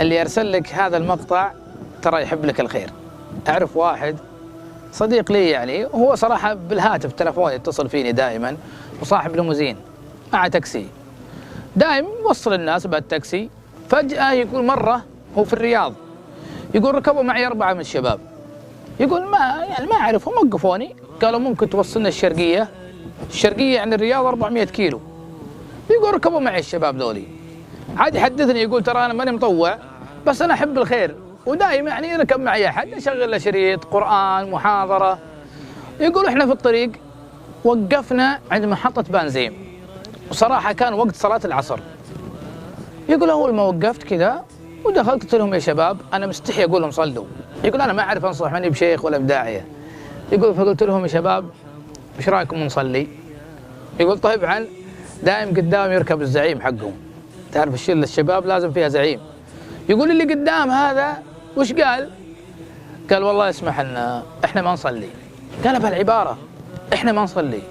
اللي يرسل لك هذا المقطع ترى يحب لك الخير. أعرف واحد صديق لي يعني، وهو صراحة بالهاتف تلفون يتصل فيني دائما، وصاحب ليموزين مع تاكسي دائما يوصل الناس بالتاكسي. فجأة يقول مرة هو في الرياض، يقول ركبوا معي 4 من الشباب، يقول ما أعرفهم، وقفوني قالوا ممكن توصلنا الشرقية يعني الرياض 400 كيلو. يقول ركبوا معي الشباب ذولي، عاد يحدثني يقول ترى أنا ماني مطوع بس أنا أحب الخير، ودائما يعني يركب معي أحد أشغل له شريط قرآن محاضرة. يقول إحنا في الطريق وقفنا عند محطة بنزين، وصراحة كان وقت صلاة العصر. يقول أول ما وقفت كذا ودخلت قلت لهم يا شباب أنا مستحي أقول لهم صلوا. يقول أنا ما أعرف أنصح، ماني بشيخ ولا بداعية. يقول فقلت لهم يا شباب إيش رأيكم نصلي؟ يقول طيب عن دائم قدام يركب الزعيم حقهم، تعرف الشلة الشباب لازم فيها زعيم. يقول اللي قدام هذا وش قال؟ قال والله اسمح لنا احنا ما نصلي. قال بهالعبارة احنا ما نصلي.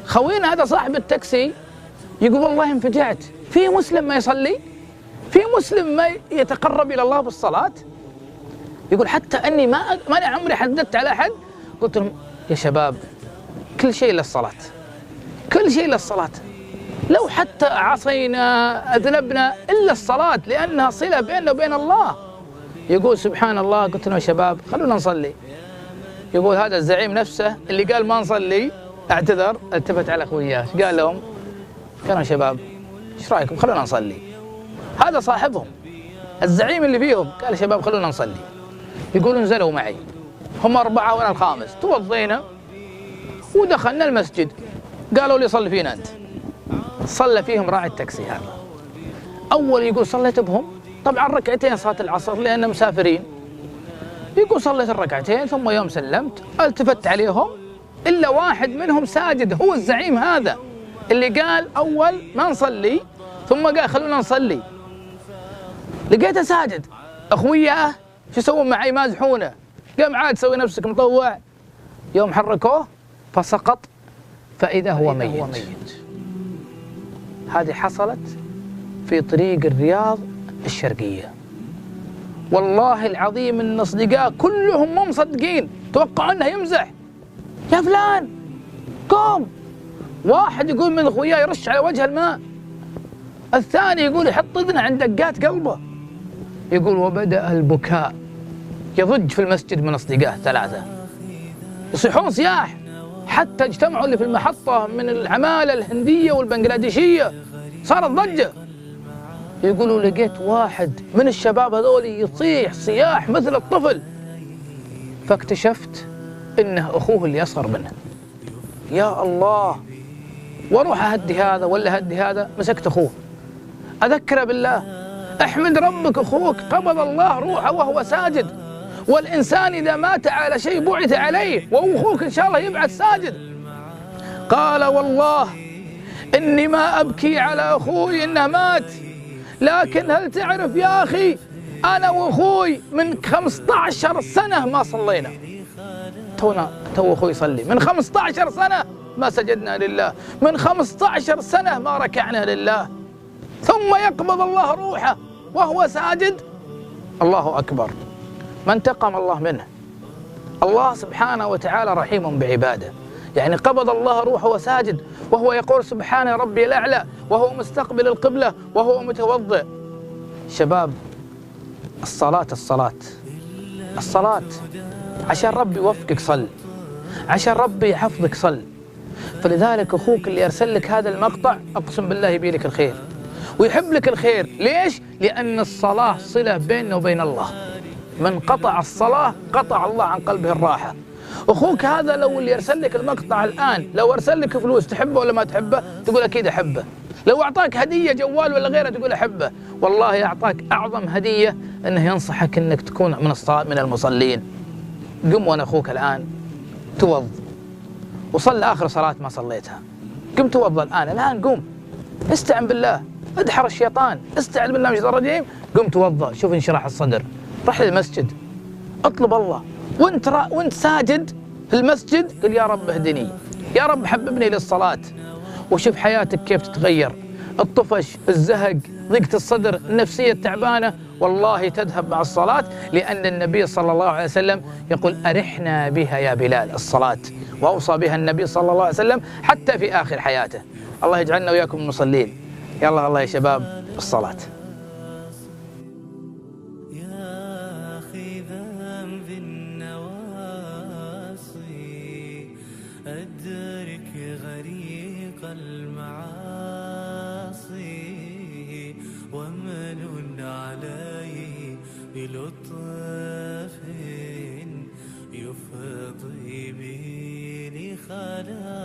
خوينا هذا صاحب التاكسي يقول والله انفجعت، في مسلم ما يصلي؟ في مسلم ما يتقرب الى الله بالصلاة؟ يقول حتى اني ما عمري حددت على احد، قلت لهم يا شباب كل شيء للصلاة، كل شيء للصلاة، لو حتى عصينا أذنبنا إلا الصلاة لأنها صلة بيننا وبين الله. يقول سبحان الله قلت لهم يا شباب خلونا نصلي. يقول هذا الزعيم نفسه اللي قال ما نصلي اعتذر، التفت على أخوياه قال لهم كانوا يا شباب ايش رأيكم خلونا نصلي. هذا صاحبهم الزعيم اللي فيهم قال يا شباب خلونا نصلي. يقول نزلوا معي هم 4 وأنا الخامس، توضينا ودخلنا المسجد، قالوا لي صلي فينا أنت. صلى فيهم راعي التاكسي هذا. أول يقول صليت بهم طبعا ركعتين صلاة العصر لأننا مسافرين. يقول صليت الركعتين ثم يوم سلمت التفت عليهم إلا واحد منهم ساجد، هو الزعيم هذا اللي قال أول ما نصلي ثم قال خلونا نصلي. لقيته ساجد. أخوياه شو يسوون معي؟ يمازحونه. قام عاد سوي نفسك مطوع. يوم حركوه فسقط فإذا هو ميت. هذه حصلت في طريق الرياض الشرقية. والله العظيم ان اصدقاء كلهم مو مصدقين، توقعوا انه يمزح. يا فلان قوم. واحد يقول من اخوياه يرش على وجه الماء، الثاني يقول يحط اذنه عند دقات قلبه. يقول وبدأ البكاء يضج في المسجد من اصدقائه 3 يصيحون صياح، حتى اجتمعوا اللي في المحطة من العمالة الهندية والبنغلاديشية، صارت ضجة. يقولوا لقيت واحد من الشباب هذول يصيح صياح مثل الطفل، فاكتشفت انه اخوه اللي اصغر منه. يا الله، واروح اهدي هذا ولا اهدي هذا، مسكت اخوه اذكره بالله، احمد ربك اخوك قبض الله روحه وهو ساجد، والانسان اذا مات على شيء بعث عليه، واخوك ان شاء الله يبعث ساجد. قال والله اني ما ابكي على اخوي انه مات، لكن هل تعرف يا اخي انا واخوي من 15 سنة ما صلينا، تو اخوي يصلي من 15 سنة ما سجدنا لله، من 15 سنة ما ركعنا لله، ثم يقبض الله روحه وهو ساجد. الله اكبر، ما انتقم الله منه. الله سبحانه وتعالى رحيم بعباده، يعني قبض الله روحه وساجد وهو يقول سبحان ربي الأعلى، وهو مستقبل القبلة وهو متوضئ. شباب الصلاة عشان ربي يوفقك صل، عشان ربي يحفظك صل. فلذلك أخوك اللي أرسل لك هذا المقطع أقسم بالله يبي لك الخير ويحب لك الخير. ليش؟ لأن الصلاة صلة بيننا وبين الله، من قطع الصلاة قطع الله عن قلبه الراحة. أخوك هذا لو اللي أرسل لك المقطع الآن لو أرسل لك فلوس تحبه ولا ما تحبه؟ تقول أكيد أحبه. لو أعطاك هدية جوال ولا غيره تقول أحبه. والله أعطاك أعظم هدية أنه ينصحك أنك تكون من المصلين. قم وأنا أخوك الآن توض وصل آخر صلاة ما صليتها، قم توضى الآن قم استعن بالله، ادحر الشيطان، استعن بالله من الشيطان الرجيم، قم توضى، شوف انشراح الصدر، رح للمسجد اطلب الله وانت ساجد في المسجد، قل يا رب اهدني، يا رب حببني للصلاة، وشوف حياتك كيف تتغير. الطفش، الزهق، ضيقة الصدر، النفسية التعبانة، والله تذهب مع الصلاة، لأن النبي صلى الله عليه وسلم يقول أرحنا بها يا بلال، الصلاة، وأوصى بها النبي صلى الله عليه وسلم حتى في آخر حياته. الله يجعلنا وإياكم مصلين. يلا الله يا شباب الصلاة. أدرك غريق المعاصي ومن عليه بلطف يفضي به لخلاص.